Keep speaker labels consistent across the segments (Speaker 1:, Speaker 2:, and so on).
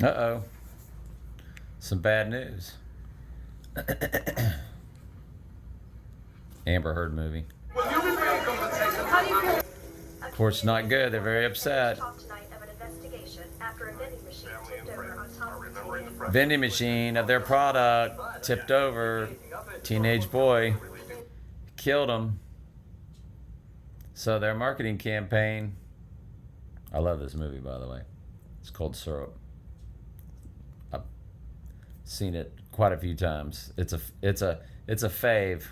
Speaker 1: Uh-oh. Some bad news. Amber Heard movie. Of course, not good. They're very upset. Vending machine of their product tipped over. Teenage boy killed him. So their marketing campaign. I love this movie, by the way. It's called Syrup. I've seen it quite a few times. It's a fave.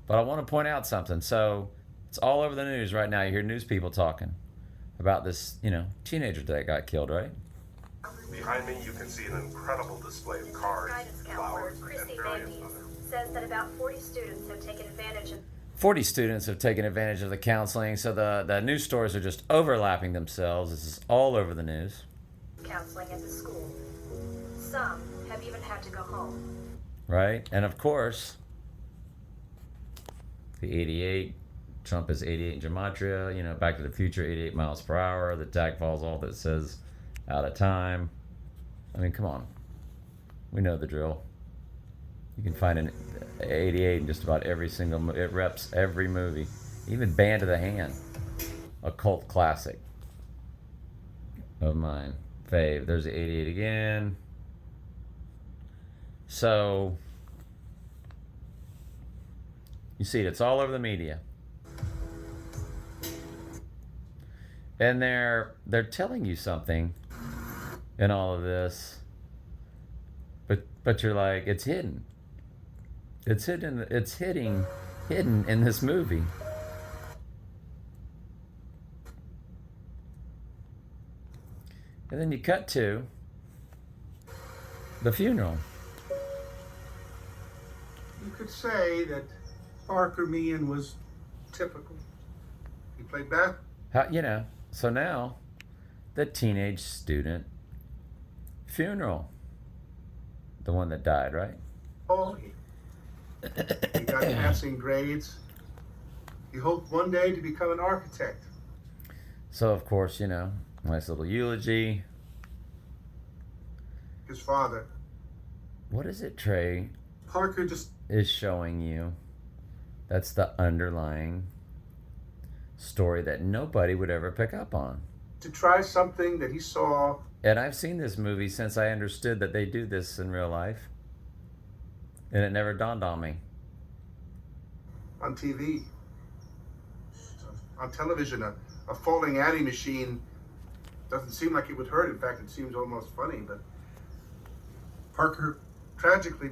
Speaker 1: But I want to point out something. So it's all over the news right now. You hear news people talking about this, teenager that got killed, right?
Speaker 2: Behind me, you can see an incredible display of cards, flowers, and various other.
Speaker 3: Says that about 40 students have taken advantage of
Speaker 1: 40 students have taken advantage of the counseling, so the news stories are just overlapping themselves. This is all over the news.
Speaker 3: counseling at the school. Some have even had to go home.
Speaker 1: Right? And of course, the 88, Trump is 88 in gematria, Back to the Future, 88 miles per hour. The tag falls off that says out of time. I mean, come on. We know the drill. You can find an 88 in just about every single it reps every movie. Even Band of the Hand, a cult classic of mine. Fave. There's the 88 again. So you see it's all over the media. And they're telling you something in all of this. But you're like, it's hidden. It's hidden in this movie. And then you cut to the funeral.
Speaker 4: You could say that Parker Meehan was typical. He played back.
Speaker 1: So now the teenage student funeral. The one that died, right?
Speaker 4: Oh, he got passing grades. He hoped one day to become an architect.
Speaker 1: So, of course, nice little eulogy.
Speaker 4: His father.
Speaker 1: What is it, Trey,
Speaker 4: Parker just
Speaker 1: is showing you? That's the underlying story that nobody would ever pick up on.
Speaker 4: to try something that he saw.
Speaker 1: And I've seen this movie since I understood that they do this in real life. And it never dawned on me.
Speaker 4: On TV. On television, a falling Addy machine doesn't seem like it would hurt. In fact, it seems almost funny. But Parker tragically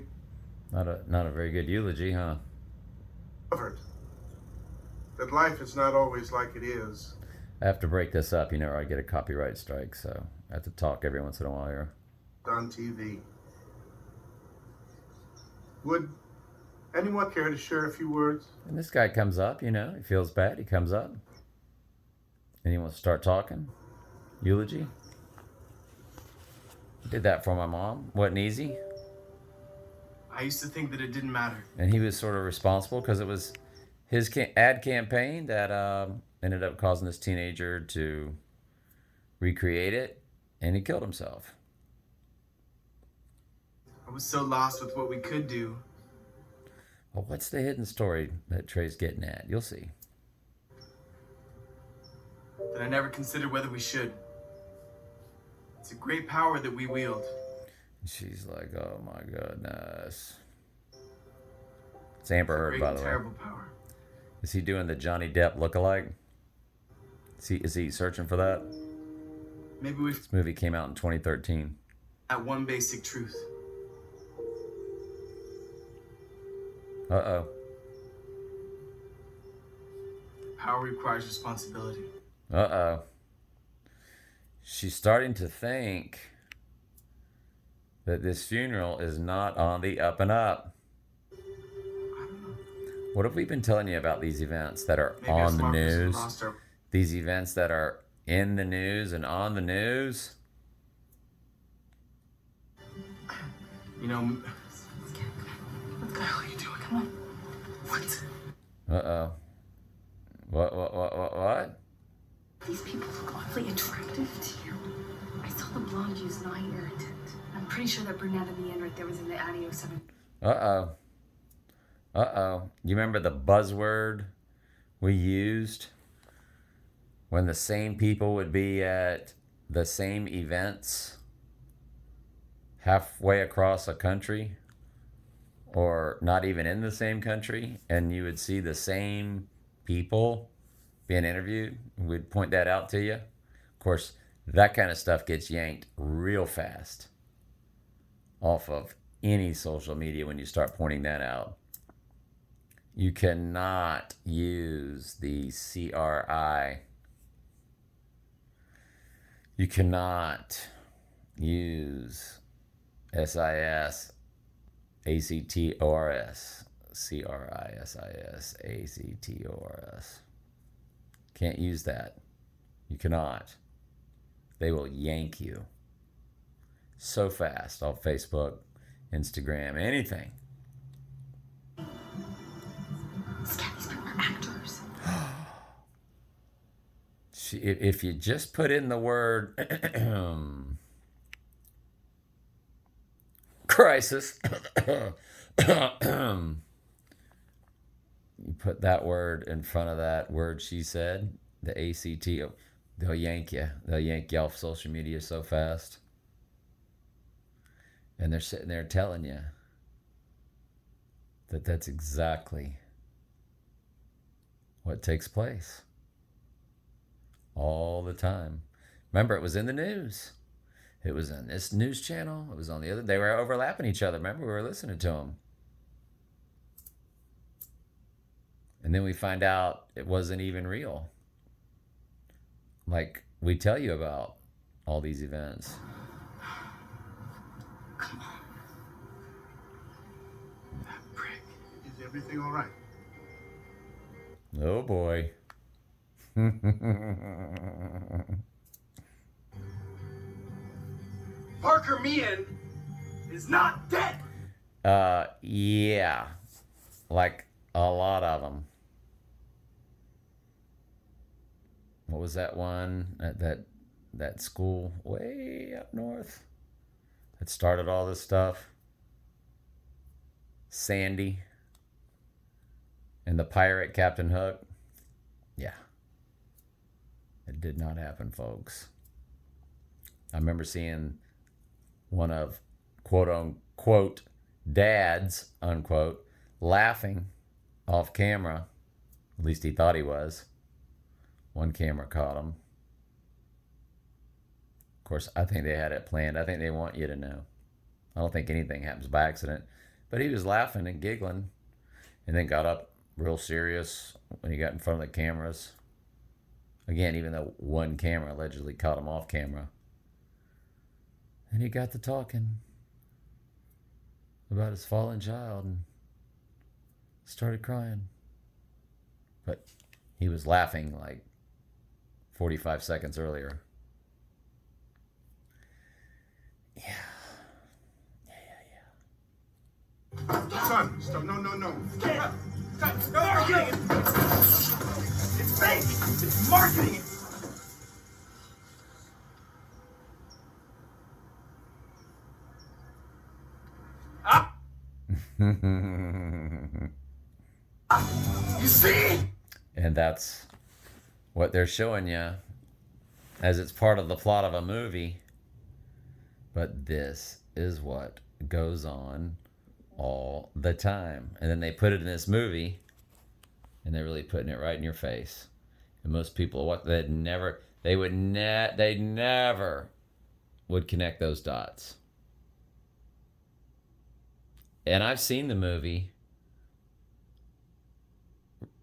Speaker 1: Not a very good eulogy, huh?
Speaker 4: discovered that life is not always like it is.
Speaker 1: I have to break this up, or I get a copyright strike, so I have to talk every once in a while here.
Speaker 4: On TV. Would anyone care to share a few words?
Speaker 1: And this guy comes up, he feels bad, he comes up. And he wants to start talking. Eulogy. Did that for my mom. Wasn't easy.
Speaker 5: I used to think that it didn't matter.
Speaker 1: And he was sort of responsible because it was his ad campaign that ended up causing this teenager to recreate it, and he killed himself.
Speaker 5: I was so lost with what we could do.
Speaker 1: Well, what's the hidden story that Trey's getting at? You'll see.
Speaker 5: That I never considered whether we should. It's a great power that we wield.
Speaker 1: She's like, oh my goodness. It's Amber Heard, by the way.
Speaker 5: Terrible power.
Speaker 1: Is he doing the Johnny Depp lookalike? Is he searching for that?
Speaker 5: Maybe we
Speaker 1: This movie came out in 2013.
Speaker 5: at one basic truth.
Speaker 1: Uh-oh.
Speaker 5: Power requires responsibility.
Speaker 1: Uh-oh. She's starting to think that this funeral is not on the up and up. What have we been telling you about these events that are
Speaker 5: Maybe
Speaker 1: on
Speaker 5: us
Speaker 1: the
Speaker 5: Marcus
Speaker 1: news?
Speaker 5: lost our-
Speaker 1: These events that are in the news and on the news?
Speaker 5: You know, what the hell are you doing? Come on. What?
Speaker 1: Uh-oh. What?
Speaker 6: These people look awfully attractive to you.
Speaker 5: I saw the blonde use an eye irritant. I'm pretty sure that brunette in the end right there was in the Addio 7.
Speaker 1: Uh-oh. Uh-oh. You remember the buzzword we used when the same people would be at the same events halfway across a country or not even in the same country, and you would see the same people being interviewed? We'd point that out to you. Of course, that kind of stuff gets yanked real fast off of any social media when you start pointing that out. You cannot use the CRI. You cannot use SIS, ACTORS, CRISIS, ACTORS. Can't use that. You cannot. They will yank you so fast off Facebook, Instagram, anything.
Speaker 5: Scab, these people are actors.
Speaker 1: If you just put in the word crisis, you put that word in front of that word she said, the ACT, they'll yank you. They'll yank you off social media so fast. And they're sitting there telling you that that's exactly what takes place all the time. Remember, it was in the news. It was on this news channel. It was on the other. They were overlapping each other. Remember, we were listening to them. And then we find out it wasn't even real. Like we tell you about all these events.
Speaker 5: Come on. That prick.
Speaker 4: Is everything all right?
Speaker 1: Oh boy.
Speaker 5: Parker Meehan is not dead.
Speaker 1: Yeah. Like a lot of them. What was that one at that school way up north that started all this stuff? Sandy and the pirate Captain Hook. Yeah. It did not happen, folks. I remember seeing one of quote unquote dads unquote laughing off camera. At least he thought he was. One camera caught him. Of course, I think they had it planned. I think they want you to know. I don't think anything happens by accident. But he was laughing and giggling and then got up real serious when he got in front of the cameras. Again, even though one camera allegedly caught him off camera. And he got to talking about his fallen child and started crying. But he was laughing like 45 seconds earlier. Yeah.
Speaker 4: Son, stop. No.
Speaker 5: Stop marketing it. It's fake. It's marketing. You see?
Speaker 1: And that's what they're showing you as it's part of the plot of a movie. But this is what goes on all the time. And then they put it in this movie and they're really putting it right in your face. And most people, they never would connect those dots. And I've seen the movie,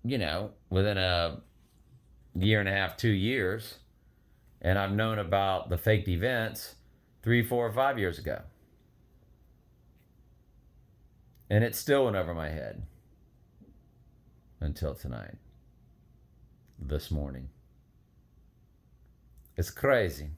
Speaker 1: within a year and a half, 2 years. And I've known about the faked events 3, 4, 5 years ago. And it still went over my head until tonight, this morning. It's crazy.